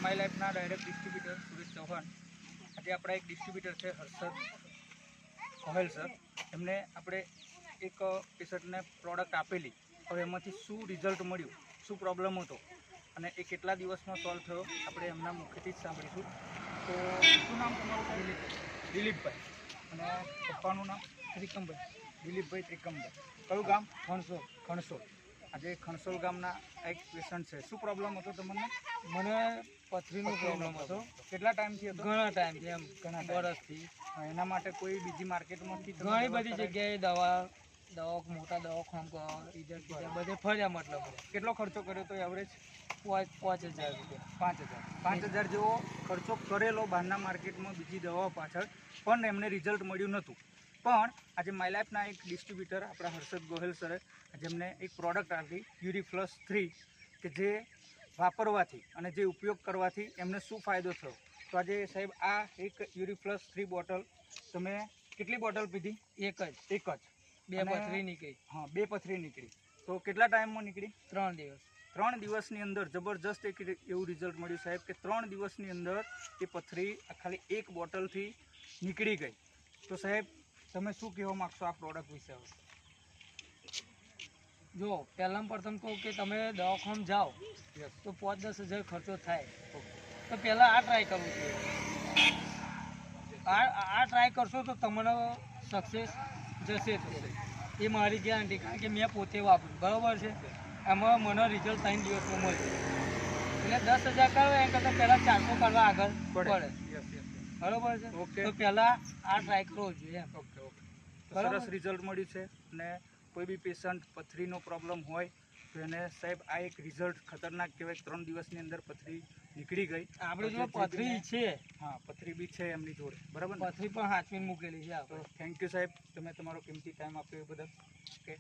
My લાઈફના direct distributor Suresh Chauhan. આજે આપણા એક ડિસ્ટ્રીબ્યુટર છે હર્ષદ ગોહેલ સર. એમને આપણે એક પેશન્ટને પ્રોડક્ટ આપેલી, હવે એમાંથી શું રિઝલ્ટ મળ્યું, શું પ્રોબ્લેમ હતો અને એ કેટલા દિવસમાં સોલ્વ થયો આપણે એમના મુખેથી જ સાંભળીશું. તો શું નામ તમારું? દિલીપભાઈ. અને પપ્પાનું નામ? ત્રિકમભાઈ. દિલીપભાઈ ત્રિકમભાઈ. કયું ગામ? ખણસોલ. ખણસોલ. આજે ખણસોલ ગામના એક પેશન્ટ છે. શું પ્રોબ્લેમ હતો તમને? મને પથરીનો પ્રોબ્લેમ હતો. કેટલા ટાઈમથી હતો? ઘણા ટાઈમથી, એમ ઘણા વર્ષથી. એના માટે કોઈ બીજી માર્કેટમાંથી ઘણી બધી જગ્યાએ દવા મોટા દવાખાના બધે ફર્યા. મતલબ કેટલો ખર્ચો કર્યો તો એવરેજ? 5,000 રૂપિયા. 5,000 જેવો ખર્ચો કરેલો બહારના માર્કેટમાં બીજી દવાઓ પાછળ, પણ એમને રિઝલ્ટ મળ્યું નહોતું. પણ આજે માય લાઈફના એક ડિસ્ટ્રીબ્યુટર આપણા હર્ષદ ગોહેલ સરે જેમને એક પ્રોડક્ટ આપી યુરિફ્લસ 3, કે જે વાપરવાથી અને જે ઉપયોગ કરવાથી એમને શું ફાયદો થયો. તો આજે સાહેબ આ એક યુરિફ્લસ 3 બોટલ તમે કેટલી બોટલ પીધી? એક જ. 2 પથરી નીકળી. હા, 2 પથરી નીકળી. તો કેટલા ટાઈમમાં નીકળી? 3 દિવસ. 3 દિવસની અંદર જબરજસ્ત એક એવું રિઝલ્ટ મળ્યું સાહેબ કે 3 દિવસની અંદર એ પથરી ખાલી 1 બોટલથી નીકળી ગઈ. તો સાહેબ તમે શું કહેવા માગશો આ પ્રોડક્ટ વિશે? જો પહેલાં પ્રથમ કહું કે તમે દવાખાનામાં જાઓ તો 5-10 હજાર ખર્ચો થાય. તો પહેલાં આ ટ્રાય કરવું જોઈએ. આ ટ્રાય કરશો તો તમને સક્સેસ જશે. એ મારી ગેરંટી, કારણ કે મેં પોતે વાપર્યું. બરાબર છે. એમાં મને રિઝલ્ટ 3 દિવસમાં મળ્યું. એટલે 10,000 કરો એમ કરતાં પહેલાં 400 કરવા આગળ પડે. બરાબર છે. ઓકે. તો પહેલાં આ ટ્રાય કરવો જોઈએ. ઓકે. સરસ રિઝલ્ટ મળ્યું છે. અને કોઈ બી પેશન્ટ પથરીનો પ્રોબ્લેમ હોય તો એને સાહેબ આ એક રિઝલ્ટ ખતરનાક કહેવાય. 3 દિવસની અંદર પથરી નીકળી ગઈ. આપણે જો પથરી છે, હા, પથરી બી છે એમની જોડે. બરાબર. પથરી પણ હાથવીને મૂકેલી છે. તો થેન્ક યુ સાહેબ, તમે તમારો કિંમતી ટાઈમ આપ્યો એ બદલ. ઓકે.